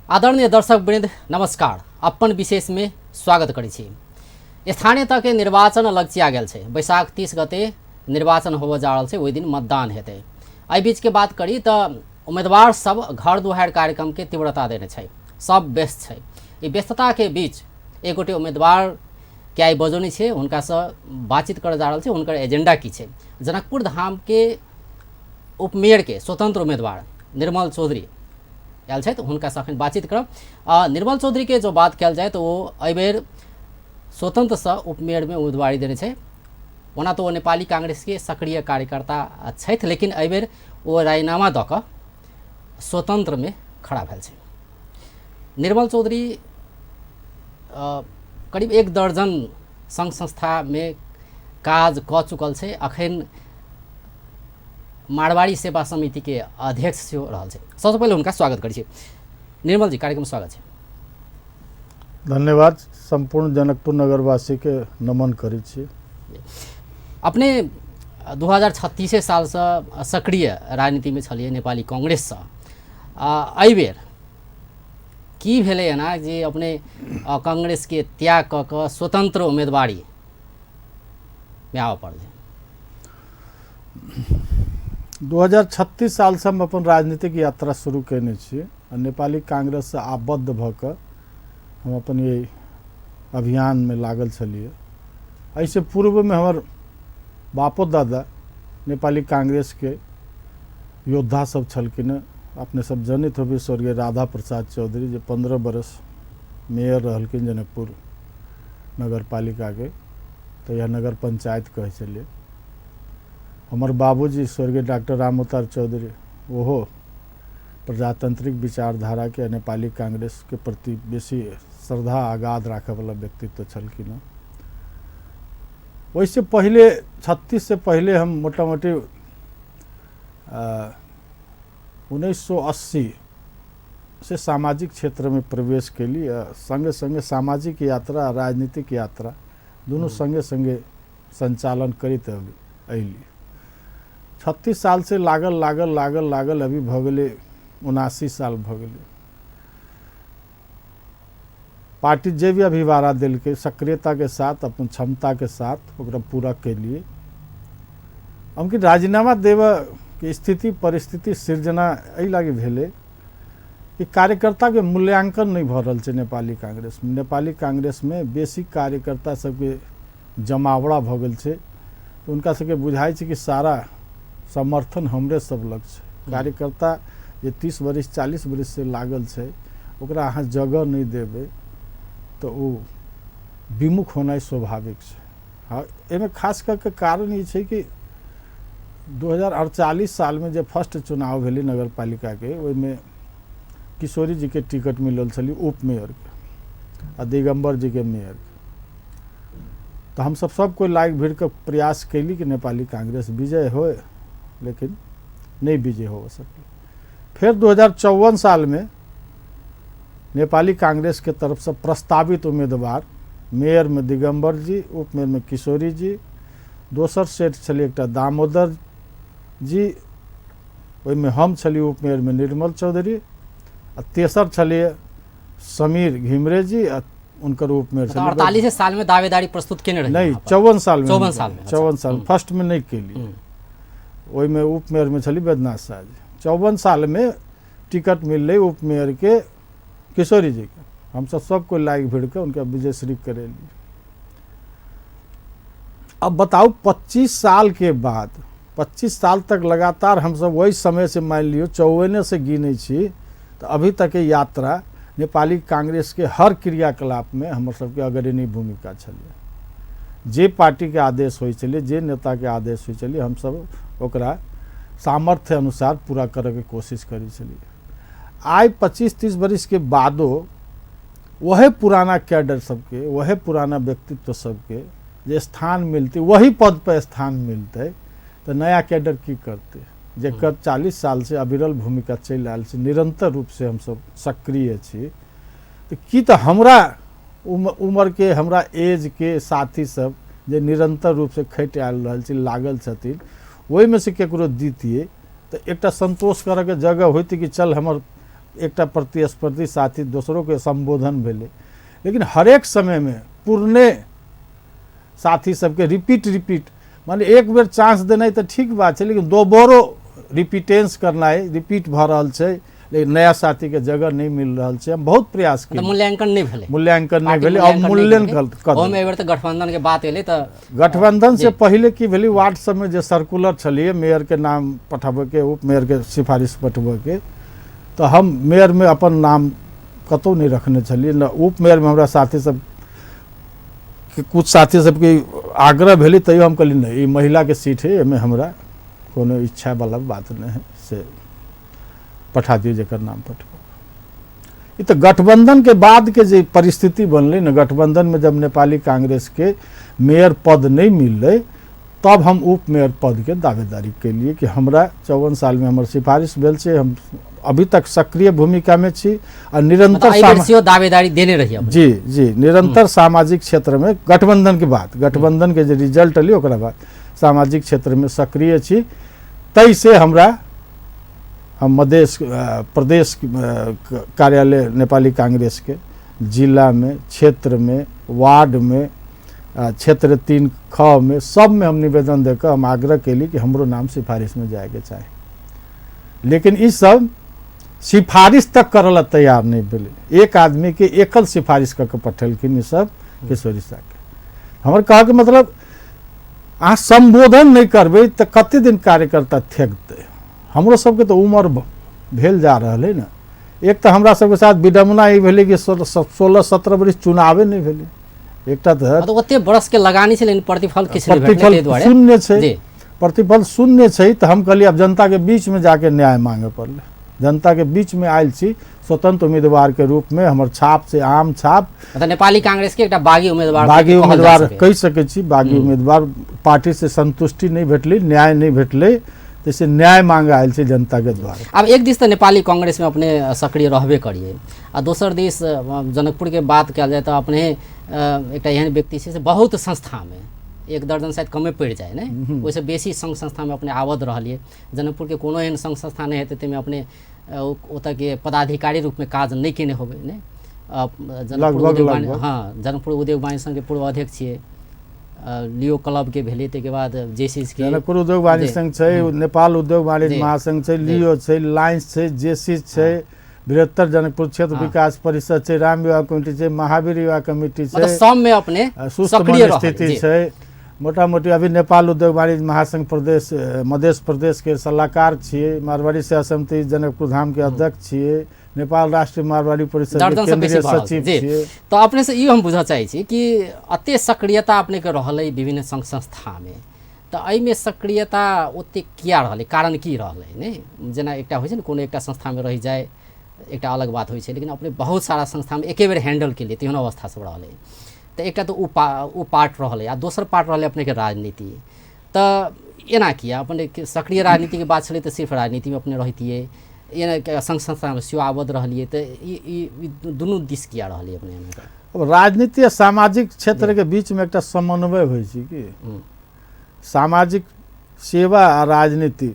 आदरणीय दर्शक वृंद नमस्कार। अपन विशेष में स्वागत करै छी। स्थानीय तक के निर्वाचन लग आ गेल छै। बैसाख 30 गते निर्वाचन होबे जा रहल छै, ओहि दिन मतदान हेतै। एहि बीच के बात करी तो उम्मीदवार सब घर दुआर कार्यक्रम के तीव्रता देने छै, सब व्यस्त छै। ई व्यस्तता के बीच एक गोटे उम्मीदवार के आई बजौनी छै, हुनका से बातचीत कर जा रहल छै। हुनकर एजेंडा की छै? जनकपुर धाम के उपमेयर के स्वतंत्र उम्मीदवार निर्मल चौधरी आयल छै, हुनका से अखन बातचीत करब। निर्मल चौधरी के जो बात कल जाए तो वो एहि बेर स्वतंत्र से उपमेयर में उम्मीदवारी देने छै। ओना तो वो नेपाली कांग्रेस के सक्रिय कार्यकर्ता छथि, लेकिन एहि बेर वो राजीनामा दऽ कऽ स्वतंत्र में खड़ा भेल छै। निर्मल चौधरी करीब 1 दर्जन संघ संस्था में काज कऽ चुकल छै। अखन मारवाड़ी सेवा समिति के अध्यक्ष सेहो रहल छै। सबसे पहले उनका स्वागत करै छी। निर्मल जी, कार्यक्रम स्वागत है। धन्यवाद। संपूर्ण जनकपुर नगरवासी के नमन करै छी। अपने 2036 साल से सक्रिय राजनीति में छलिए नेपाली कांग्रेस से। एहि बेर की भेलै ना जे अपने कांग्रेस के त्याग कऽ कऽ स्वतंत्र उम्मीदवारी में आबऽ पड़लै। 2036 साल से हम अपन राजनीतिक यात्रा शुरू केने छी। नेपाली कांग्रेस से आबद्ध भऽ कऽ हम अपन ये अभियान में लागल छलिए। ऐसे पूर्व में हमर बापो दादा नेपाली कांग्रेस के योद्धा सब छलखिन। अपने सब जनित होबे स्वर्गीय राधा प्रसाद चौधरी, जो 15 बरस मेयर रहलखिन जनकपुर नगर पालिका के, तो यह नगर पंचायत कहे चलिए। हमर बाबूजी स्वर्गीय डॉक्टर रामअवतार चौधरी, ओहो प्रजातांत्रिक विचारधारा के नेपाली कांग्रेस के प्रति बेसी श्रद्धा आगाध राखे वाला व्यक्तित्व छलखिन। वैसे पहले 36 से पहले हम मोटा मोटी 1980 से सामाजिक क्षेत्र में प्रवेश के लिए संगे संगे सामाजिक यात्रा राजनीतिक यात्रा दोनों संगे संगे संचालन करित अली। 36 साल से लागल अभी भ गए 79 साल भ गए। पार्टी जे भी अभिवारा दिल के सक्रियता के साथ अपन क्षमता के साथ ओकरा पूरा के लिए हमके राजीनामा देव के स्थिति परिस्थिति सृजना एहि लागी भेले कि कार्यकर्ता के मूल्यांकन नहीं भ रहल छै नेपाली कांग्रेस में। नेपाली कांग्रेस में बेसी कार्यकर्ता सबके जमावड़ा भ गेल छै। तो उनका सबके बुझाई छै कि सारा समर्थन हमरे सब लग छै। कार्यकर्ता जे 30 वर्ष 40 वर्ष से लागल छै, ओकरा अहाँ जगह नहीं देबे तो वो विमुख होना स्वाभाविक है। हाँ, एमे खास करके कारण ये है कि 2048 साल में जब फर्स्ट चुनाव भेले नगर पालिका के, में किशोरी जी के टिकट मिलल छली उप मेयर के, दिगंबर जी के मेयर के। तो हम सब कोई लाइक भीड़ के प्रयास कैली कि नेपाली कांग्रेस विजय हो, लेकिन नहीं विजय हो सके। फिर 2054 साल में नेपाली कांग्रेस के तरफ से प्रस्तावित उम्मीदवार मेयर में दिगंबर जी, उप मेयर में किशोरी जी, दोसर सेट छली एक दामोदर जी, में हम छली उप मेयर में निर्मल चौधरी, तेसर छलिए समीर घिमरे जी, उनकर उप मेयर 48 साल में दावेदारी प्रस्तुत केने रही। नहीं, 54 साल में 54 साल फर्स्ट में नहीं केली। वही में उप मेयर में छली बैद्यनाथ शाह जी। 54 साल में टिकट मिल रही उप मेयर के किशोरी जी के। हम सबको लाइक भीड़ के उनका विजय श्री करेली। अब बताओ 25 साल के बाद 25 साल तक लगातार हम सब वही समय से मान लियो 54 से गिने छी, तो अभी तक के यात्रा नेपाली कांग्रेस के हर क्रियाकलाप में हमर सबके अग्रणी भूमिका छलिए। जे पार्टी के आदेश होई चलिए, जे नेता के आदेश होई चलिए, हम सब ओकरा सामर्थ्य अनुसार पूरा करे के कोशिश करी चलिए। आज 25-30 वर्ष के बादो वह पुराना कैडर सबके, वह पुराना व्यक्तित्व सबके जे स्थान मिलते, वही पद पर स्थान मिलते, तो नया कैडर की करते? जेकर 40 साल से अविरल भूमिका चल आयल छै, निरंतर रूप से हम सब सक्रिय छी। तो की तो हमरा उम्र के हमरा एज के साथी सब जे निरंतर रूप से खटि आयल रहल छै, लागल छथिन, वही में से केकरो दीतिए तो एक संतोष करे के जगह होती कि चल हमर एकटा प्रतिस्पर्धी साथी दोसरों के संबोधन भेले, लेकिन हरेक समय में पुरने साथी सबके रिपीट माने एक बेर चांस देना तो ठीक बात है, लेकिन दोबारो रिपीटेंस करना है, रिपीट भ रहल छै, लेकिन नया साथी के जगह नहीं मिल रहल छै। हम बहुत प्रयास किए, मूल्यांकन नहीं भेले, मूल्यांकन नहीं भेले। अब मूल्यांकन ओमे एबेर त गठबंधन के बात एले त गठबंधन से पहले की भेली, वार्ड सब में जे सर्कुलर छलिए मेयर के नाम पठाबे के, उप मेयर के सिफारिश पठबे के, तो हम मेयर में अपन नाम कतौ नहीं रखने छलिए न। उप मेयर में हमरा साथी सब कि कुछ साथी सबके आग्रह भेली, तैयो हम कहली नहीं, ई महिला के सीट है, एमे हमरा कोनो इच्छा वाला बात नहीं है, से पठा दियो जेकर नाम पठबो। ई तो गठबंधन के बाद के जे परिस्थिति बनले न, गठबंधन में जब नेपाली कांग्रेस के मेयर पद नहीं मिलले, तब हम उप मेयर पद के दावेदारी के लिए कि हमरा 54 साल में हमर सिफारिश भेल छै, हम अभी तक सक्रिय भूमिका में छी और निरंतर दावेदारी देने रही। जी निरंतर सामाजिक क्षेत्र में गठबंधन के बाद, गठबंधन के जो रिजल्ट अली ओकरा बाद सामाजिक क्षेत्र में सक्रिय छी। तै से हमरा हम मधेश प्रदेश कार्यालय नेपाली कांग्रेस के जिला में, क्षेत्र में, वार्ड में, क्षेत्र 3 ख में, सब में हम निवेदन देकर हम आग्रह कैली कि हमरो नाम सिफारिश में जाए के चाहे, लेकिन इस सब सिफारिश तक करल तैयार नहीं भेले। एक आदमी के एकल सिफारिश करके पठेलखिन सब किशोरी सा के। हमर कहा के मतलब अहाँ संबोधन नहीं करबे तो कते दिन कार्यकर्ता थेकते। हमरो सबके तो उम्र भेल जा रहा है ना। एक तो हमरा सबके साथ विडम्बना ई भेले कि 16-17 वर्ष चुनावे नहीं भेले। एकटा तो ओते बरस के लगानी छै, लेकिन प्रतिफल किछ नहीं भेटले, तै दुआरे शून्य छै, प्रतिफल शून्य छै। तो हम कहलिए अब जनता के बीच में जाके न्याय मांगे पड़ले। जनता के बीच में आयल छी स्वतंत्र उम्मीदवार के रूप में, हमर छाप से आम छाप, मतलब नेपाली कांग्रेस के एकटा बागी उम्मीदवार कहि सकै छी। बागी उम्मीदवार, पार्टी से संतुष्टि नहीं भेटली, न्याय नहीं भेटले, जैसे न्याय मांग आयल छै जनता के द्वारा। अब एक दिस तो नेपाली कांग्रेस में अपने सक्रिय रहबे करिए, आ दोसर दिस जनकपुर के बात कल जाए तो अपने एक एहन व्यक्ति से बहुत संस्था में, 1 दर्जन शायद कमे पड़ जाए नहीं, वैसे बेसी संघ संस्था में अपने आबद रहिए। जनकपुर के कोनो एहन संघ संस्था नहीं हेतै तैमे अपने ओतऽ के पदाधिकारी रूप में काज नहीं केने होबे नहीं। जनकपुर उद्योग वाणिज्य संघ के पूर्व अध्यक्ष छियै, लियो क्लब के भेले, तै के बाद जेसीस के जनकपुर उद्योग वाणिज्य संघ छै, नेपाल उद्योग वाणिज्य महासंघ छै, लियो छै, लायंस छै, जेसीस छै, बृहत्तर जनकपुर क्षेत्र विकास परिषद छै, राम विवाह कमेटी छै, महावीर विवाह कमेटी छै, मतलब सब में अपने सक्रिय स्थिति छै। मोटा मोटी अभी नेपाल उद्योग वाणिज्य महासंघ प्रदेश मध्य प्रदेश के सलाहकार छिए, मारवाड़ी सेवा समिति जनकपुर धाम के अध्यक्ष छिए, नेपाल राष्ट्रीय मारवाड़ी परिषद के केंद्रीय सचिव छिए। तो अपने से ई हम बुझ चाहै छी कि अते सक्रियता अपने के रहलै विभिन्न संघ संस्था में, तो एहि में सक्रियता ओते किया रहलै, कारण की रहलै नहीं? जेना एकटा होइ छै ने, कोनो एकटा संस्था में रहि जाए एकटा अलग बात होइ छै, लेकिन अपने बहुत सारा संस्था में एके बेर हैंडल के लिए तेहन अवस्था सब रहलै। तो एक तो उ पार्ट रहा, दोसर पार्ट रहा अपने के राजनीति। तो एना किया अपने सक्रिय राजनीति के बात चले तो सिर्फ राजनीति में अपने रहतिए, एना संघ संस्था में सेवा आबद रहिए, तो दुनू दिस किया रहा अपने? अब राजनीति आ सामाजिक क्षेत्र के बीच में एक समन्वय हो कि सामाजिक सेवा आ राजनीति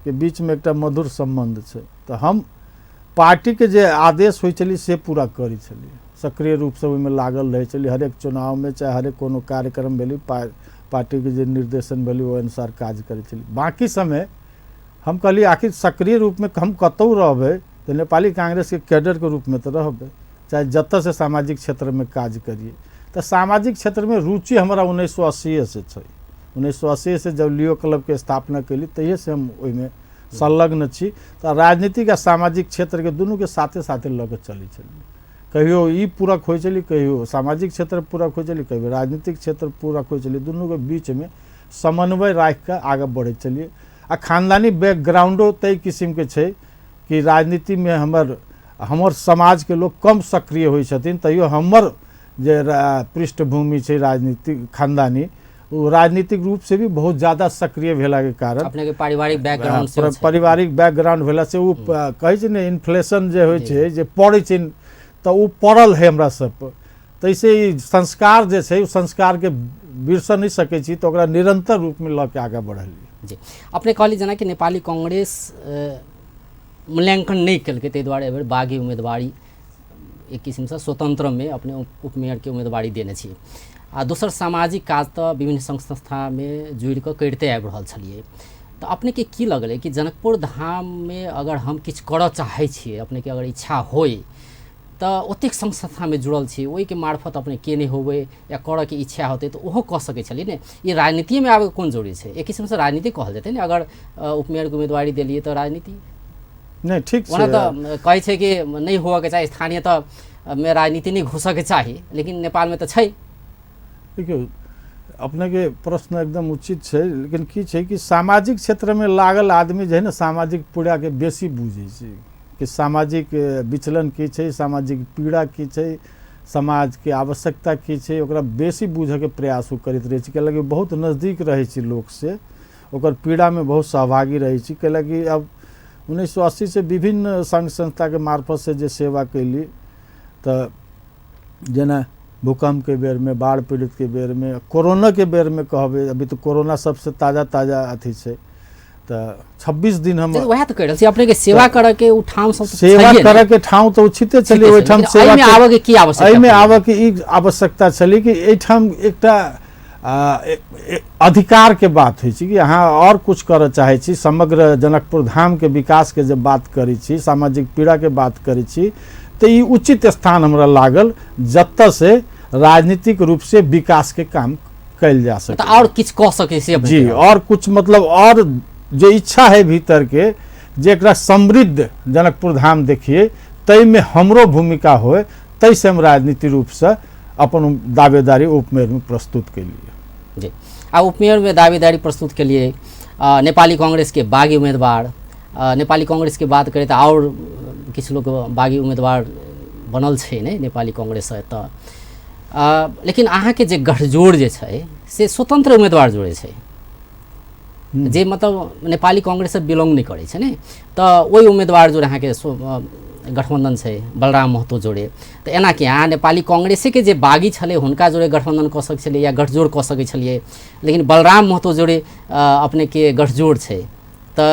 के बीच में एक मधुर संबंध है। तो हम पार्टी के जे आदेश होइ छली से पूरा करी छली, सक्रिय रूप से में लागल रहे चली। हरेक चुनाव में चाहे हरेक कोनो कार्यक्रम भेली, पार्टी के जो निर्देशन भेली वो अनुसार काज करे चली। बाकी समय हम कहली आखिर सक्रिय रूप में हम कतौ रहबे तो नेपाली कांग्रेस के कैडर के रूप में तो रहबे, चाहे जत से सामाजिक क्षेत्र में काज करिए। तो सामाजिक क्षेत्र में रुचि हमारा 1980 से छै। 1980 से जब लियो क्लब के स्थापना कैली तहिए से हम ओहिमे संलग्न छी। तो राजनीतिक आ सामाजिक क्षेत्र के दुनू के साथे साथे लऽ के चली छली। कहियो ई पूरक हो चली, कहियो सामाजिक क्षेत्र पूरक हो चली, कहियो राजनीतिक क्षेत्र पूरक हो चली। दुनू के बीच में समन्वय राख के आगे बढ़े चलिए। आ खानदानी बैकग्राउंडो तय किस्म के छै कि राजनीति में हमर समाज के लोग कम सक्रिय होइ छथिन, तैयो हमर जे पृष्ठभूमि छै राजनीतिक खानदानी, वो राजनीतिक रूप से भी बहुत ज़्यादा सक्रिय भेला के कारण अपने के पारिवारिक बैकग्राउंड से पारिवारिक बैकग्राउंड भेला से वो कहै छै ने इन्फ्लेशन जे होइ छै, जे पड़ै छै तो वो पड़ल है हमरा सब पर। तैसे संस्कार जे छै, संस्कार के बिरस नहीं सकै छी, तो ओकरा निरंतर रूप में लऽ के आगे बढ़लिए। जी अपने कहली जना कि नेपाली कांग्रेस मूल्यांकन नहीं कलकै, ताहि दुआरे एहि बेर बागी उम्मीदवारी एक किसिमसँ स्वतन्त्रमे अपने उपमेयरके उम्मीदवारी देने छियै। आ दोसर सामाजिक काज तऽ विभिन्न संघ संस्थामे जुड़ि कऽ करिते आबि रहल छलियै। तऽ अपनेके की लगलै कि जनकपुर धाममे अगर हम किछु करऽ चाहै छियै, अपनेके अगर इच्छा होय तऽ ओतेक संघ संस्थामे जुड़ल छी, ओहिके मार्फत अपने केने होबै या करऽके इच्छा होतै तऽ ओहो कऽ सकै छलियै ने। ई राजनीतिमे आबैके कोन जरूरी छै? एक किसिमसँ राजनीति कहल जेतै ने, अगर उपमेयरके उम्मीदवारी देलियै तऽ राजनीति नहीं ठीक ओना तऽ कहै छै कि नहीं होबऽके चाही, स्थानीय तऽ में राजनीति नहीं घुसऽके चाही, लेकिन नेपालमे तऽ छै। देखियौ अपने के प्रश्न एकदम उचित छै, लेकिन की छै कि सामाजिक क्षेत्र में लागल आदमी जे है ना सामाजिक पीड़ा के बेसी बुझे छै कि सामाजिक विचलन की छै, सामाजिक पीड़ा की छै, समाज के आवश्यकता की छै, ओकरा बेसी बुझे के प्रयास करैत रहे छै। कैलाकि बहुत नजदीक रहे छै लोग से, ओकर पीड़ा में बहुत सहभागी रहे छै। कैलाकि अब 1980 से विभिन्न संघ संस्था के मार्फत से जे सेवा कैली, तो जेना भूकंप के बेर में, बाढ़ पीड़ित के बेर में, कोरोना के बेर में कहबे, अभी तो कोरोना सबसे ताजा ताजा अथी छै, तो 26 दिन हम वएह तो कह रहल छी अपने के सेवा करे के ठाम सब सेवा करे के ठाम तो उचिते छली, ओहि ठाम सेवा में आवे के की आवश्यकता, एहि में आवे के ई आवश्यकता छली कि एहि ठाम एकटा अधिकार के बात होइ छै कि अहाँ और कुछ करऽ चाहै छी, समग्र जनकपुर धाम के विकास के जब बात करै छी, सामाजिक पीड़ा के बात करै छी, तो ई उचित स्थान हमरा लागल जतऽ से राजनीतिक रूप से विकास के काम कैल जा सके। तो और किछ कह सके से जी, और कुछ मतलब और जो इच्छा है भीतर के जे एकरा समृद्ध जनकपुर धाम देखिए, तै में हमरो भूमिका होए, तै से हम राजनीतिक रूप से अपन दावेदारी उपमेयर में प्रस्तुत के लिए। जी, आ उपमेयर में दावेदारी प्रस्तुत के लिए नेपाली कांग्रेस के बागी उम्मीदवार, नेपाली कांग्रेस के बात करें तो और किछु लोग बागी उम्मीदवार बनल छै ने नेपाली कांग्रेस है, तो लेकिन अहाँ के जे गठजोड़ जे छै से स्वतंत्र उम्मीदवार जोड़े छै, जे मतलब नेपाली कांग्रेस से बिलोंग नहीं करे छै ने, तो वही उम्मीदवार जोड़े अहाँ के गठबंधन छै बलराम महतो जोड़े। तो एना कि अहाँ नेपाली कांग्रेसे के जे बागी छले हुनका जोड़े गठबंधन कऽ सकै छलियै या गठजोड़ कऽ सकै छलियै, लेकिन बलराम महतो जोड़े अपने के गठजोड़ छै। तो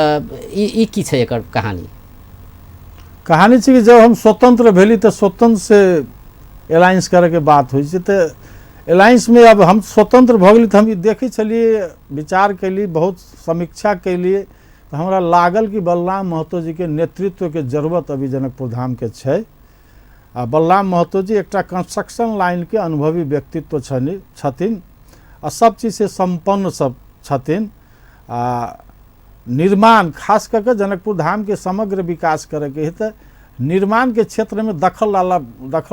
ई की छै एकर कहानी? कहानी छै कि जब हम स्वतंत्र भेली तो स्वतंत्र से अलायंस करे के बात होइ छै, तो अलायंस में अब हम स्वतंत्र भ गेली तो हम देखे छलिए, विचार कैली, बहुत समीक्षा कैली, तो हमरा लागल कि बलराम महतो जी के नेतृत्व के जरूरत अभी जनकपुर धाम के छै। आ बलराम महतो जी एकटा कंस्ट्रक्शन लाइन के अनुभवी व्यक्तित्व छथिन, आ सब चीज से संपन्न सब छथिन। निर्माण खास करके जनकपुर धाम के समग्र विकास करे के है, तो निर्माण के क्षेत्र में दखल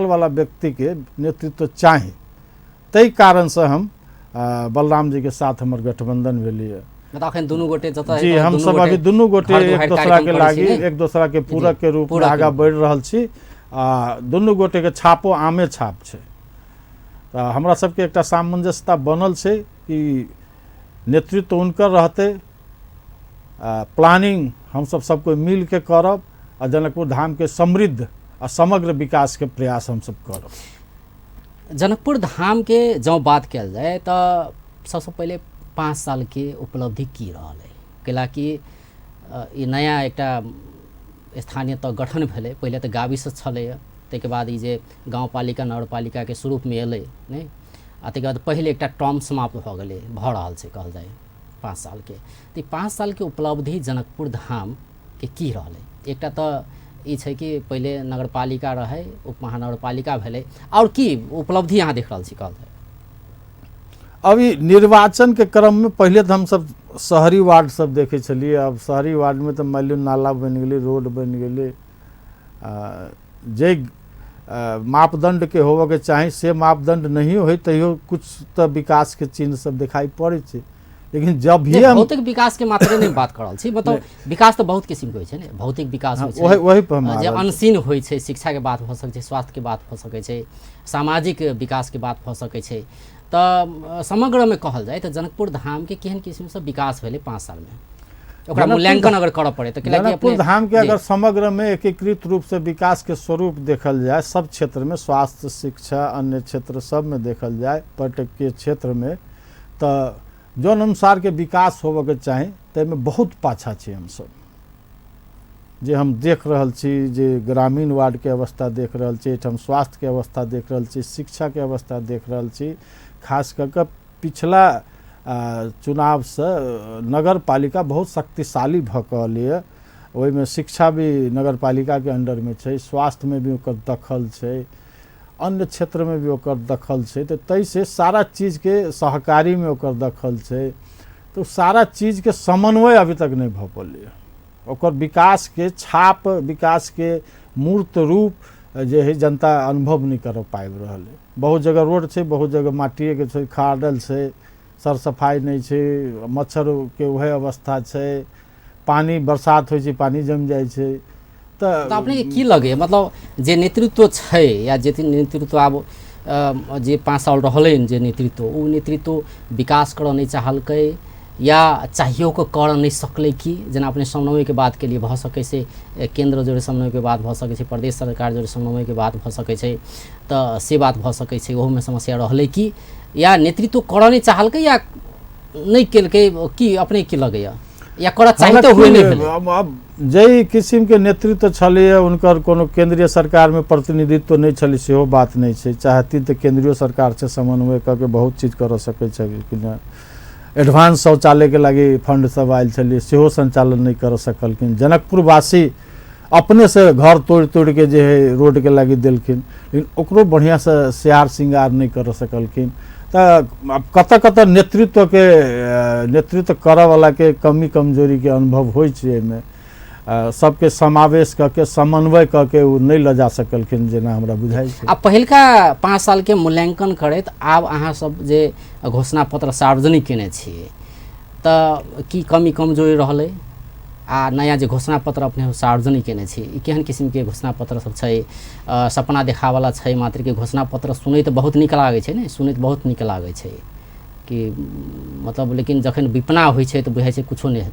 वाला व्यक्ति के नेतृत्व चाहे, तै कारण से हम बलराम जी के साथ हमर गठबंधन भेली है। दुनू गोटे जी, हम सब अभी दुनू गोटे एक दूसरा के लागी, एक दूसरा के पूरक के रूप में आगा बढ़ रहल छी। दुनू गोटे के छापो आमे छाप छै, तो हमरा सबके एकटा सामंजस्यता बनल छै कि नेतृत्व उनकर रहते, प्लानिंग हम सब कोई मिल के करब, और जनकपुर धाम के समृद्ध और समग्र विकास के प्रयास हम सब करब। जनकपुर धाम के जब बात कल जाए तो सबसे पहले 5 साल के उपलब्धि की रहल है, कैलाकि ई नया एकटा स्थानीय तो गठन भेलै, पहले तो गाविस छलै, ताहिके बाद ई जे गाँवपालिका नगरपालिका के स्वरूप में एलै नहीं, आ ताहिके बाद पहले एकटा टर्म समाप्त भऽ गेलै, भऽ रहल छै कहल जाए 5 साल के। तो 5 साल के उपलब्धि जनकपुर धाम के की रहलै? एकटा तो ई छै कि पहले नगरपालिका रहे, उप महानगरपालिका भेलै, और की उपलब्धि यहाँ देख रहल छी कहल जाए? अभी निर्वाचन के क्रम में पहले तो हम सब शहरी वार्ड सब देखे छलिए, अब शहरी वार्ड में तो मान लियो नाला बन गेलै, रोड बन गेलै, जे मापदंड के होबे के चाही से मापदंड नहीं हो, तैयो कुछ तो विकास के चिन्ह सब दिखाई पड़े छै। लेकिन जब भी हम भौतिक विकास के मात्रे नहीं बात कर रहल छी, मतलब विकास तो बहुत किस्म के होइ छै ने, भौतिक विकास होइ छै, वही पर हम जे अनसीन होइ छै, शिक्षा के बात भऽ सकै छै, स्वास्थ्य के बात भऽ सकै छै, सामाजिक विकास के बात भऽ सकै छै। तो समग्र में कहल जाए तो जनकपुर धाम के केहन किस्म से विकास भेलै 5 साल में, ओकरा मूल्यांकन अगर करऽ पड़े तो जनकपुर धाम के अगर समग्र में एकीकृत रूप से विकास के स्वरूप देखल जाए, सब क्षेत्र में, स्वास्थ्य, शिक्षा, अन्य क्षेत्र सब में देखल जाए, पर्यटकीय क्षेत्र में, तो जौन अनुसार के विकास होबे के चाही, तै में बहुत पाछा छी हम सब। जे हम देख रहल छी, जे ग्रामीण वार्ड के अवस्था देख रहल छी, एहिठाम स्वास्थ्य के अवस्था देख रहल छी, शिक्षा के अवस्था देख रहल छी, खास कऽ कऽ पिछला चुनाव से नगर पालिका बहुत शक्तिशाली भऽ कऽ यऽ। ओहिमे शिक्षा भी नगर पालिका के अंडर में छै, स्वास्थ्य में भी ओकर दखल छै, अन्य क्षेत्र में भी ओकर दखल छै। तो तै से सारा चीज के सहकारी में ओकर दखल छै। तो सारा चीज के समन्वय अभी तक नहीं भऽ पौलै। ओकर विकास के छाप, विकास के मूर्त रूप जे है जनता अनुभव नहीं कर पाबि रहल है। बहुत जगह रोड छै, बहुत जगह माटिए के छै, खाड़ल छै, सर सफाई नहीं छै, मच्छर के वह अवस्था छै, पानी बरसात होइ छै पानी जम जाइ छै। तो अपने की लगे मतलब जे नेतृत्व छै या जे नेतृत्व अब जे 5 साल रहलै जे नेतृत्व, वो नेतृत्व विकास कर नहीं चाहलकै या चाहियो को कर नहीं सकलै कि जेना अपने समन्वय के बात के लिए भऽ सकै छै, केंद्र जोड़े समन्वय के बात भऽ सकै छै, प्रदेश सरकार जोड़े समन्वय के बात भऽ सकै छै, तो से बात भऽ सकै छै, ओहो में समस्या रहलै कि या नेतृत्व कर नहीं चाहलकै या नहीं केलकै कि अपने की लगैया या कर चाहिए हुए नहीं भेलै? अब जै किस्म के नेतृत्व छलै उनकर कोनो केंद्रीय सरकार में प्रतिनिधित्व नहीं छलै सेहो बात नहीं छै। चाहती तो केंद्रीय सरकार से समन्वय करके बहुत चीज कर सकै छै कि एडवांस शौचालय के लगी फंड सब आयल छलै सेहो संचालन नहीं कर सकलखिन। जनकपुर वासी अपने से घर तोड़ तोड़ के जे है रोड के लगी देलखिन, लेकिन ओकरो बढ़िया से सियार श्रृंगार नहीं कर सकलखिन। तो कतऽ कतऽ नेतृत्व करऽ वाला के कमी कमजोरी के अनुभव होइ छै। एहिमे सबके समावेश करके समन्वय करके वो नहीं ल जा सकलखिन जेना हमरा बुझाइ छै। अब पहिलका 5 साल के मूल्यांकन करैत आब अहाँ सब जे घोषणा पत्र सार्वजनिक केने छियै तऽ की कमी कमजोरी रहलै आ नया जे घोषणा पत्र अपने सार्वजनिक केने छी ई केहन किस्म के घोषणा पत्र सब छै? सपना देखावला छै मात्र के घोषणा पत्र सुनैत बहुत नीक लागै छै ने, सुनैत बहुत नीक लागै छै कि मतलब, लेकिन जखन विपना होइ छै तऽ बुझाइ छै कुछो नहीं।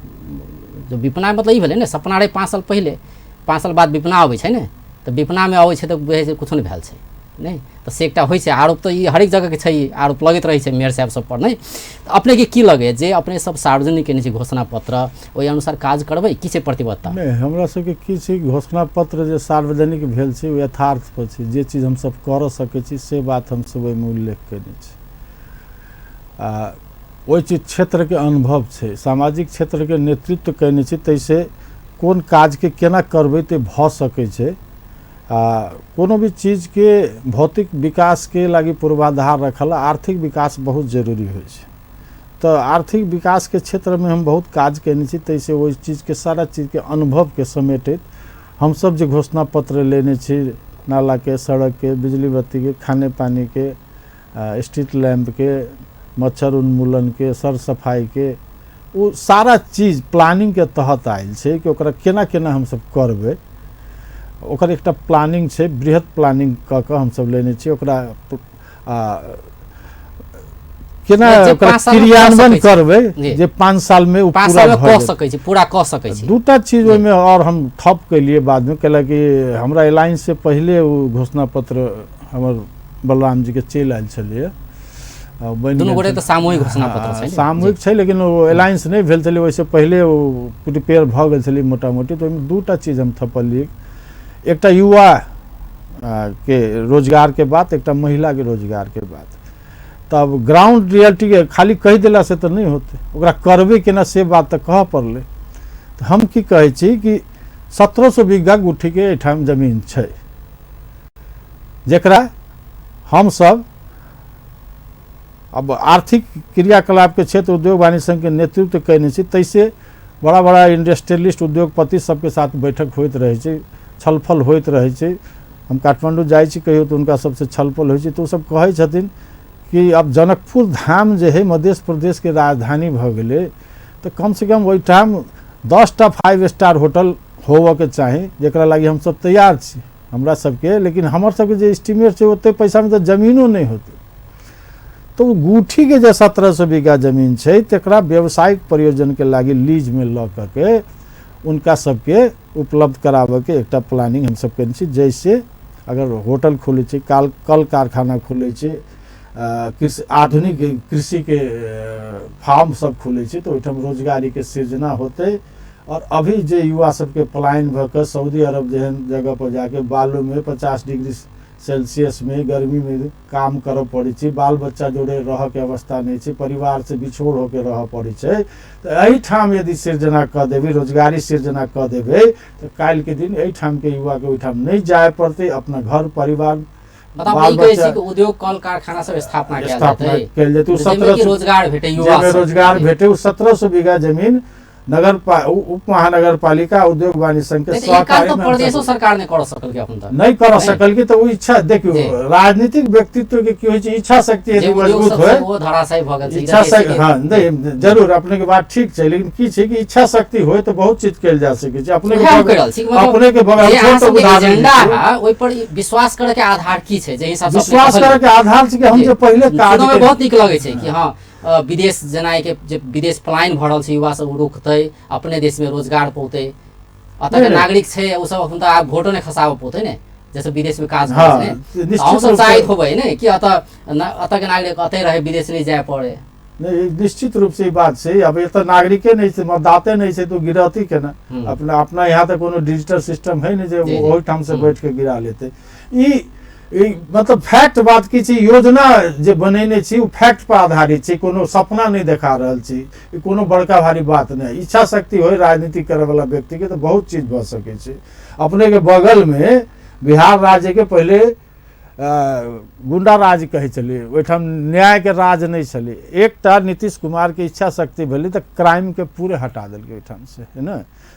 जो विपना मतलब ई भेलै ने, सपना रहे 5 साल पहले, 5 साल बाद विपना आबै छै ने, तो विपना में आबै छै तऽ बुझाइ छै कुछो नहीं भेल छै नहीं। तो से एकटा होइ छै आरोप, तो ई हरेक जगह के छै, आरोप लगैत रहै छै मेयर साहब सब पर नहीं। तो अपने के की लगे जे अपने सब सार्वजनिक केने छी घोषणा पत्र ओहि अनुसार काज करबै की छै प्रतिबद्धता? नहीं, हमरा सबके की छै घोषणा पत्र जे सार्वजनिक भेल छै ओ यथार्थ पर छै। जे चीज हम सब कर सकै छी से बात हम सब ओहिमे उल्लेख केने छी। ओहि चीज क्षेत्र के अनुभव छै, सामाजिक क्षेत्र के नेतृत्व केने छी, तैसे कोन काज के केना करबै ते भऽ सकै छै। कोनो भी चीज के भौतिक विकास के लागी पूर्वाधार रखल आर्थिक विकास बहुत जरूरी होइ छै। तो आर्थिक विकास के क्षेत्र में हम बहुत काज केने छी, तैसे वही चीज के सारा चीज के अनुभव के समेटित हम सब जो घोषणा पत्र लेने छी, नाला के, सड़क के, बिजली बत्ती के, खाने पानी के, स्ट्रीट लैंप के, मच्छर उन्मूलन के, सर सफाई के, वो सारा चीज प्लानिंग के तहत आयल छै कि ओकरा केना केना हम सब करबै। ओकर एकटा प्लानिंग छै, बृहद प्लानिंग क के हम सब लेने छी। ओकरा केना ओकरा क्रियान्वयन करबै जे 5 साल में पूरा कऽ सकै छी, पूरा कऽ सकै छी। दूटा चीज ओहिमे और हम थप कैलिए बाद में, कैला कि हमरा अलायंस से पहले वो घोषणा पत्र हमर बलराम जी के चलि आयल छलिए। दुनू गोटे तऽ सामूहिक घोषणा पत्र छै, सामूहिक छै, लेकिन वो अलायंस नहीं भेल छलै, ओहिसे पहले वो प्रिपेयर भऽ गेल छलै मोटा मोटी। तो ओहिमे दूटा चीज हम थपलिए, एकटा युवा के रोजगार के बात, एकटा महिला के रोजगार के बात। तब ग्राउंड रियलिटी के खाली कह दिला से तो नहीं होते, ओकरा करबे केना से बात तो कह पड़ले। तो हम की कहै छी कि 1700 बीघा गुठी के एठाम जमीन छै, जेकरा हम सब अब आर्थिक क्रियाकलाप के क्षेत्र उद्योग वाणिज्य संघ के नेतृत्व कैने छी। तैसे बड़ा बड़ा इंडस्ट्रियलिस्ट उद्योगपति सबके साथ बैठक होइत रहे छै, छलफल होइत रहे छै। हम काठमांडू जाइ छी कहियो तो उनका सबसे छलफल होइ छै, तो सब कहै छथिन कि अब जनकपुर धाम जे है मध्य प्रदेश के राजधानी भ गेलै, तो कम से कम ओहिठाम 10टा 5 स्टार होटल होबऽ के चाही, जेकरा लागी हम सब तैयार छी हमरा सबके। लेकिन हमर सबके जे एस्टिमेट छै ओते पैसा में तो जमीनो नहीं होते। तो गुठी के जो 1700 बीघा जमीन छै तकरा व्यवसायिक प्रयोजन के लागी लीज में ल के उनका सबके उपलब्ध कराबे के एकटा प्लानिंग हम सब केने छी। जैसे अगर होटल खोले छै, कल कारखाना खोले छै, आधुनिक कृषि के फार्म सब खोले छै, तो ओहिठाम रोजगारी के सृजना होते और अभी जे युवा सबके पलायन भऽ कऽ सऊदी अरब जेहन जगह पर जाके बालू में 50 डिग्री सेल्सियस में गर्मी में काम करऽ पड़ै छै, बाल बच्चा जोड़े रह के अवस्था नहीं छै, परिवार से बिछोड़ होके रह पड़ै छै। तो एहिठाम यदि सृजना कऽ देबै, रोजगारी सृजना कऽ देबै, तो काल्हि के दिन एहिठाम के युवा के ओहिठाम नहीं जाय पड़तै, अपना घर परिवार मतलब कहै छी कि उद्योग कल कारखाना सब स्थापना कयल जेतै, 1700 रोजगार भेटै, युवा रोजगार भेटै। 1700 बीघा जमीन उप महानगर पालिका उद्योग वाणिज्य संघ के सहकारी में प्रदेशो सरकार ने कर सकल के अपन त नहीं कर सकल की। तो वो इच्छा देखियो राजनीतिक व्यक्तित्व के की होय छै, इच्छा शक्ति यदि मजबूत होय, वो धराशायी भ गेल छै, इच्छा शक्ति। हां नहीं जरूर अपने के बात ठीक छै, लेकिन की छै कि इच्छा शक्ति होय तो बहुत चीज कैल जा सकै छै। अपने के बगल छोट उदाहरण एजेंडा है, ओइ पर विश्वास करे के आधार की छै, जे हिसाब से विश्वास करे के आधार छै कि हम जे पहिले काज बहुत नीक लगे छै कि हां विदेश जनाए के जे विदेश पलायन भऽ रहल छै युवा सब रुकतै, अपने देश में रोजगार पौतै, अतः के नागरिक छै ओ सब अपन त भोटो ने खसाब पौतै ने, जैसे विदेश में काज करे ने हम सब चाहत होबै ने कि अतः के नागरिक अतै रहे, विदेश नहीं जाय पड़े। नहीं निश्चित रूप से बात छै। अब ये तो नागरिके नहीं छै, मतदाते नहीं छै, तो गिरती के ना अपना अपना यहाँ तो कोनो डिजिटल सिस्टम है नहीं जे ओहि ठाम से बैठ के गिरा लेते। मतलब फैक्ट बात की छै, योजना जे बनेने छी वो फैक्ट पर आधारित छै, कोनो सपना नहीं देखा रहल छी, कोनो बड़का भारी बात नहीं। इच्छा शक्ति होय राजनीति करे वाला व्यक्ति के तो बहुत चीज भ सके छै। अपने के बगल में बिहार राज्य के पहले गुंडा राज कहे चलिए, ओहिठाम न्याय के राज नहीं चले। एकटा नीतीश कुमार के इच्छा शक्ति भेलै तो क्राइम के पूरे हटा देलकै ओहिठाम से, है ना।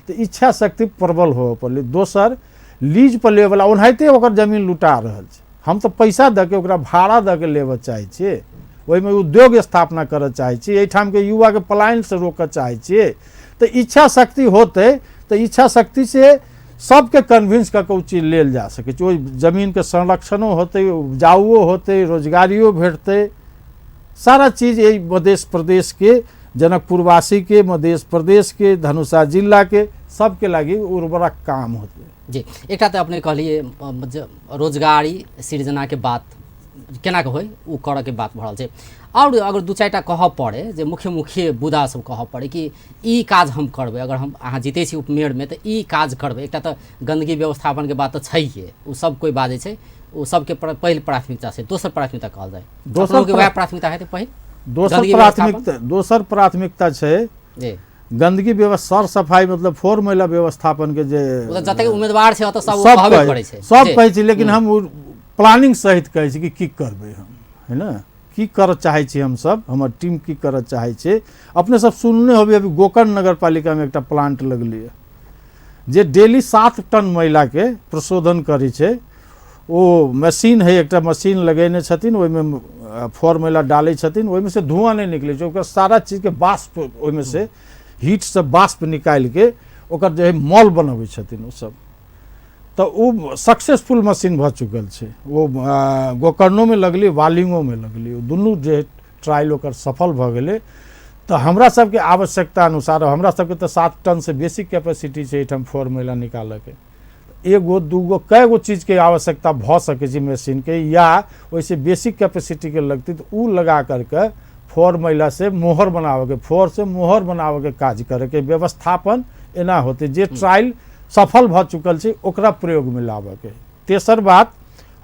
तो इच्छा शक्ति प्रबल हो पड़लै। दोसर लीज पर ले वाला ओनाहिते ओकर जमीन लुटा रहल छै, हम तो पैसा दे के ओकरा भाड़ा दे के लेबऽ चाहे छियै, ओहि में उद्योग स्थापना करऽ चाहे छियै, एहिठाम के युवा के पलायन से रोकऽ चाहे छियै। तो इच्छा शक्ति होते तो इच्छा शक्ति से सबके कन्विंस करके उ चीज लेल जा सके छै। ओहि जमीन के संरक्षणो होते, उपजाउओ होते, रोजगारियो भेटते, सारा चीज यही मध्य प्रदेश के जनकपुरवासी के, मध्य प्रदेश के, धनुषा जिला के सबके लागी उर्वरक काम होते। जी एक अपने कहलिए रोजगारी सृजना के बात केना के होय उ करऽ के बात भरल छै। और अगर दू चारिटा कहऽ पड़े जे मुख्य मुद्दा सब कहऽ पड़े कि ई काज हम करबै, अगर हम अहाँ जीते छी उपमेयर में तो ई काज करबै। एक तो गंदगी व्यवस्थापन के बात तो छैहे, उ सब कोई बाजे छै, उ सबके पहिल प्राथमिकता छै। दोसर प्राथमिकता कहल जाए, दोसर के वह प्राथमिकता है पहिल दोसर प्राथमिकता छै जी गंदगी व्यवस्था, सर सफाई मतलब फोर मैला व्यवस्थापन के जे जते उम्मीदवार छै ओतऽ सब कहबे करै छै, सब कहै छै, लेकिन हम प्लानिंग सहित कहै छी कि की करबै हम, है ना, की करऽ चाहे छी हम सब, हमर टीम की करऽ चाहे छै। अपने सब सुनने होबे अभी गोकर्ण नगर पालिका में एकटा प्लांट लगलै है जे डेली 7 टन मैला के प्रशोधन करै छै। ओ मशीन है, एकटा मशीन लगेने छथिन, ओहि में फोर मैला डालै छथिन, ओहि में से धुआं नहीं निकलै छै, ओकर सारा चीज के बाष्प ओहि में से हीट से बाष्प निकाल के ओकर जो है मॉल बनबै छथिन ओ सब। तो वो सक्सेसफुल मशीन भ चुकल छै, वो गोकर्णो में लगली, वालिंगो में लगली, दुनू जे ट्रायल ओकर सफल भ गेलै। तो हमरा सबके आवश्यकता अनुसार हमरा सबके तो 7 टन से बेसी कैपेसिटी छै एहिठाम फोर मैला निकालऽ के। एगो दूगो कएगो चीज के आवश्यकता भ सकै छै मशीन के, या वैसे बेसी कैपेसिटी के लगती तो उ लगा करके फोर मैला से मोहर बनावे के, फोर से मोहर बनावे के काज करे के व्यवस्थापन एना होते। जे ट्रायल सफल भ चुकल छै ओकरा प्रयोग में लावे के। तेसर बात,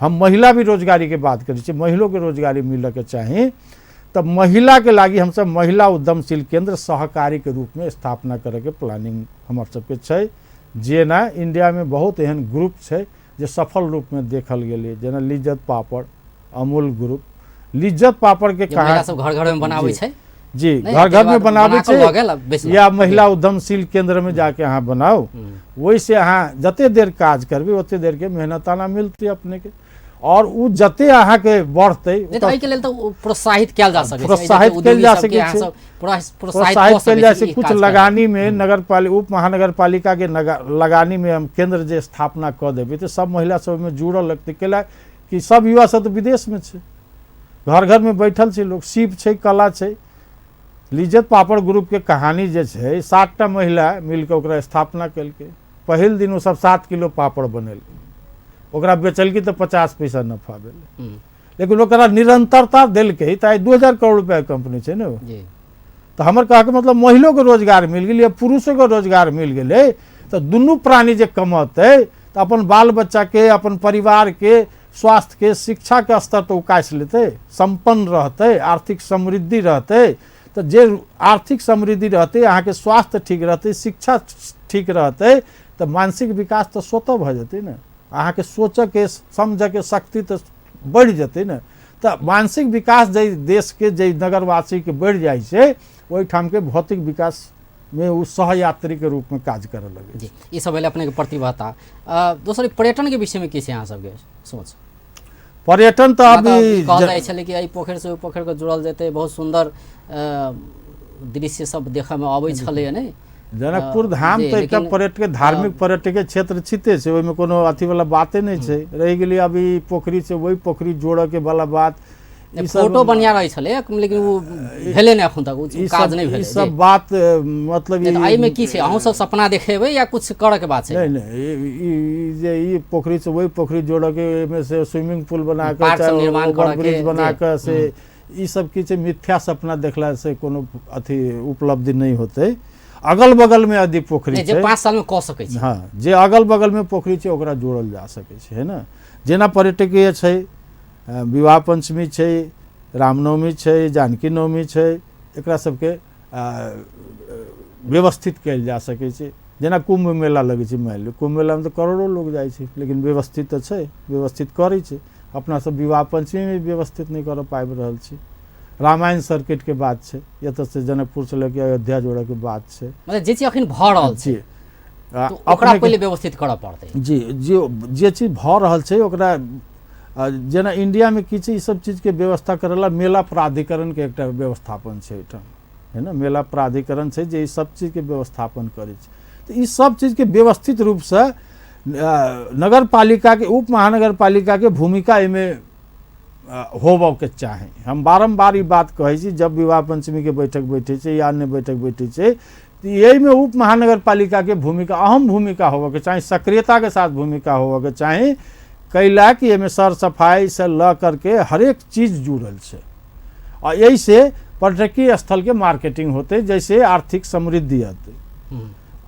हम महिला भी रोजगारी के बात करै छी, महिलो के रोजगारी मिले के चाही। तब महिला के लागी हम सब महिला उद्यमशील केंद्र सहकारी के रूप में स्थापना करे के प्लानिंग हमर सबके छै। जेना इंडिया में बहुत एहन ग्रुप छै जे सफल रूप में देखल गेलै, जेना लिज्जत पापड़, अमूल ग्रुप। लिज्जत पापड़ के कहा सब घर में बनाबै छै जी, घर में बनाबै छै, या महिला उद्यमशील केंद्र में जाके अहाँ बनाओ, वैसे अहाँ जते देर काज करबै ओते देर के मेहनताना मिलतै अपने के, और उ जते अहाँ के बढ़तै एहि के लेल तो प्रोत्साहित कैल जा सकै छै, प्रोत्साहित कैल जा सकै छै, प्रोत्साहित कैल जा सकै। कुछ लगानी में नगरपालिका उप महानगर पालिका के लगानी में हम केंद्र जे स्थापना क देबै तो सब महिला सब में जुड़ल लगतै। कैला कि सब युवा सब तो विदेश में छै, घर में बैठल छै लोग, सीप छै, कला छै। लिज्जत पापड़ ग्रुप के कहानी जे छै, 7टा महिला मिलकर ओकरा स्थापना केलकै। पहिल दिन वो सब 7 किलो पापड़ बनेलकै, ओकरा बेचलकै तो 50 पैसा नफा भेलै, लेकिन ओकरा निरंतरता देलकै। तो 2000 करोड़ रुपया कंपनी छै ने, तो हमर कहे के मतलब महिलों के रोजगार मिल गई, पुरुषों के रोजगार मिल गए, तो दुनू प्राणी जे कमते तो अपन बाल बच्चा के, अपन परिवार के, स्वास्थ्य के, शिक्षा के स्तर तो उकास लेते, संपन्न रहते, आर्थिक समृद्धि रहते। तो जे आर्थिक समृद्धि रहते, यहाँ के स्वास्थ्य ठीक रहते, शिक्षा ठीक रहते, तो मानसिक विकास तो स्वतः भ जते न, अहाँ के सोच के समझ के शक्ति तो बढ़ जते न। तो मानसिक विकास जे देश के जे नगरवासी के बढ़ जाए से, वही ठाम के भौतिक विकास में वो सहयात्री के रूप में काज करे लगे। जी, ये सब अपने के प्रतिभाता। दोसर पर्यटन के विषय में की अहाँ सबके सोच? पर्यटन तो अभी कहल जाइ छलै कि पोखर से पोखर के जुड़ल जेते, बहुत सुंदर दृश्य सब देखा में आबै छलै ने। जनकपुर धाम तो एक पर्यटक धार्मिक पर्यटक क्षेत्र छिते छै, ओहिमे कोनो अथी वाला बाते नहीं छै। रह गेली अभी पोखरी से वही पोखरी जोड़े के वाला बात, फोटो बढ़िया रहे छले, लेकिन वो भेले नहीं अखन तक, वो काज नहीं भेले। ई सब बात मतलब आई में की छै, अहूं सब सपना देखेबै या कुछ करे के बात छै? नहीं नहीं, ये पोखरी से वही पोखरी जोड़ के में से स्विमिंग पूल बना के, चाहे निर्माण ब्रिज बना के से, ई सब की छै मिथ्या सपना देखला से कोनो अथी उपलब्धि नहीं होते। अगल बगल में यदि पोखरी छै, 5 साल में कह सकै छै। हाँ, जे अगल बगल में पोखरी छै ओकरा जोड़ल जा सकै छै, है ना। जेना पर्यटकीय छै, विवाह पंचमी छै, रामनवमी छै, जानकी नवमी छै, एकरा सबके व्यवस्थित कयल जा सकै छै। जेना कुंभ मेला लगे छै, मान लियो कुंभ मेला में तो करोड़ों लोग जाइ छै, लेकिन व्यवस्थित तो छै, व्यवस्थित करै छै। अपना सब विवाह पंचमी में व्यवस्थित नहीं कर पाबि रहल छी। रामायण सर्किट के बात छै, एतऽ से जनकपुर से लेके अयोध्या जोड़े के बात छै, मतलब जे चीज अखन भ रहल छै तो ओकरा पहिले व्यवस्थित करऽ पड़तै। जी, जे चीज भ रहल छै ओकरा जेना इंडिया में की छै, ई सब चीज के व्यवस्था करेला मेला प्राधिकरण के एकटा व्यवस्थापन छै एहिठाम, है ना। मेला प्राधिकरण छै जे ई सब चीज के व्यवस्थापन करे छै। तो ई सब चीज के व्यवस्थित रूप से नगर पालिका के, उप महानगर पालिका के भूमिका एमे होबऽ के चाही। हम बारम्बार ई बात कहै छी, जब विवाह पंचमी के बैठक बैठे छै या अन्य बैठक बैठे छै, तो यही में उप महानगर पालिका के भूमिका, अहम भूमिका होबऽ के चाही, सक्रियता के साथ भूमिका होबऽ के चाही। कैला कि एमे सर सफाई से ल करके हर एक चीज जुड़ल छै, और यही से पर्यटकीय स्थल के मार्केटिंग होते, जैसे आर्थिक समृद्धि आते।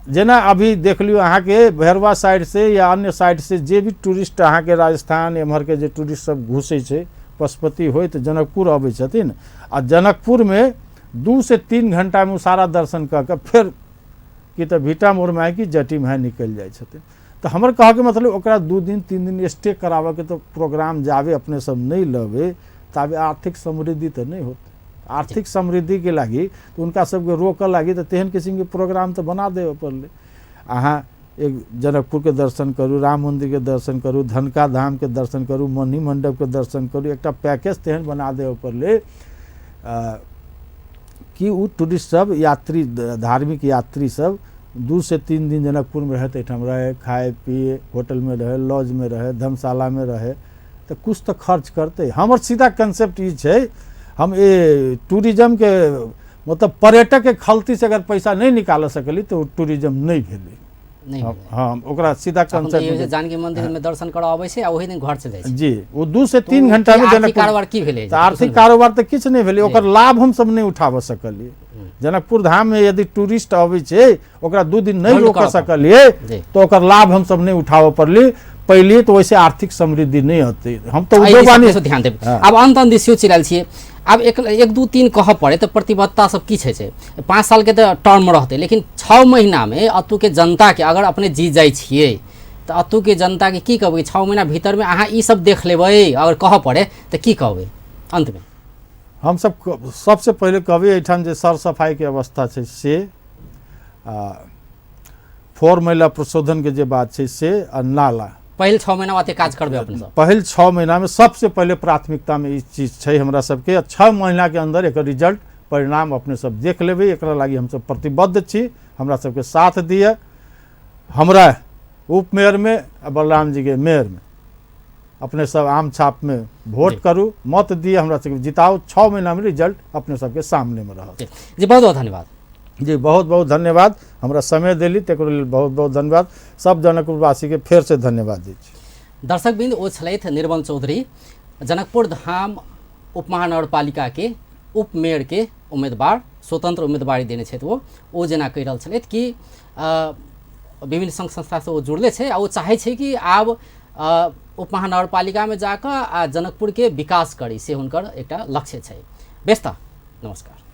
जेना अभी देख लियो अहाँ के भैरवा साइड से या अन्य साइड से जे भी टूरिस्ट अहाँ के राजस्थान एम्हर के जे टूरिस्ट सब घुसे छै, पशुपति होय तो जनकपुर अबै छथिन, आ जनकपुर में 2 से 3 घंटा में सारा दर्शन कऽ के फिर कि तो भीटा मोड़ में कि जटी में निकल जाए छथिन। तो हमर कहे के मतलब ओकरा 2 दिन 3 दिन स्टे करावे के तो प्रोग्राम जावे अपने सब नहीं लवे, ताबे आर्थिक समृद्धि तो नहीं होते। आर्थिक समृद्धि के लागी तो उनका सबके रोकऽ लागी तो तेहन किस्म के प्रोग्राम तो बना देवे पड़ले। अहाँ एक जनकपुर के दर्शन करू, राम मंदिर के दर्शन करू, धनका धाम के दर्शन करू, मणि मंडप के दर्शन करू, एकटा पैकेज तेहन बना देवे पड़ले कि उ टूरिस्ट सब, यात्री, धार्मिक यात्री सब 2 से 3 दिन जनकपुर में रहे, एहिठाम रहे, खाए पिए, होटल में रहे, लॉज में रहे, धर्मशाला में रहे, तो कुछ तो खर्च करते। हमर सीधा कंसेप्ट ई छै, हम ये टूरिज्म के मतलब पर्यटक के खलती से अगर पैसा नहीं निकाल सकली तो टूरिज्म नहीं भेले। हाँ, ओकरा सीधा कंसेप्ट जानकी मंदिर में दर्शन करऽ आबै छै आ ओही दिन घर चले जाइ छै। जी, वो 2 से 3 घंटा में जनकपुर कारोबार की भेलै? आर्थिक कारोबार तो किछ नहीं भेले, ओकर लाभ हम सब नहीं उठाव सकलिए। जनकपुर धाम में यदि टूरिस्ट आबै छै, ओकरा 2 दिन नहीं रोक सकलिए तो ओकर लाभ हम सब नहीं उठाव पड़ली। पहले तो वैसे आर्थिक समृद्धि नहीं होती। हम तो ध्यान देब। अब अंत दिसियो चिरल छियै, अब 1 2 3 कह पड़े तो प्रतिबद्धता सब की छै 5 साल के तो टर्म रहते, लेकिन 6 महीना में अतु के जनता के अगर अपने जीत जाइ छियै तो अतु के जनता के की कहबै? 6 महीना भीतर में अहाँ ई सब देख लेबै, अगर कह पड़े तो की कहबै अंत में? हम सब सबसे पहले कहबै एठाम जे सर सफाई के अवस्था छै से, 4 मैला प्रशोधन के जे बात छै से, आ नाला पहले 6 महीना बाते काज करबे अपने सब। पहले 6 महीना में सबसे पहले प्राथमिकता में ई चीज छै हमरा सबके। 6 महीना के अंदर एक रिजल्ट परिणाम अपने सब देख लेबै, एकरा लागी हम सब प्रतिबद्ध छी। हमरा सबके साथ दिए, हमरा उप मेयर में, बलराम जी के मेयर में अपने सब आम छाप में वोट करू, मत दिए, हमरा सबके जिताओ। 6 महीना में रिजल्ट अपने सबके सामने में रह। जी, बहुत बहुत धन्यवाद। जी, बहुत बहुत धन्यवाद। हमरा समय दिली तेकरो लेल बहुत बहुत धन्यवाद। सब जनकपुरवासी के फेर से धन्यवाद दै छी। दर्शकबिंद, ओ छलथि निर्मल चौधरी, जनकपुर धाम उप महानगरपालिका के उपमेयर के उम्मीदवार स्वतंत्र उम्मीदवारी देने छथि ओ जेना कहि रहल छथि कि विभिन्न संघ संस्था से वो जुड़ले छे आ वो चाहे छे कि आब उपमहानगरपालिका में जाकर आ जनकपुर के विकास करी से हुनकर एकटा लक्ष्य छे। बेस्ता नमस्कार।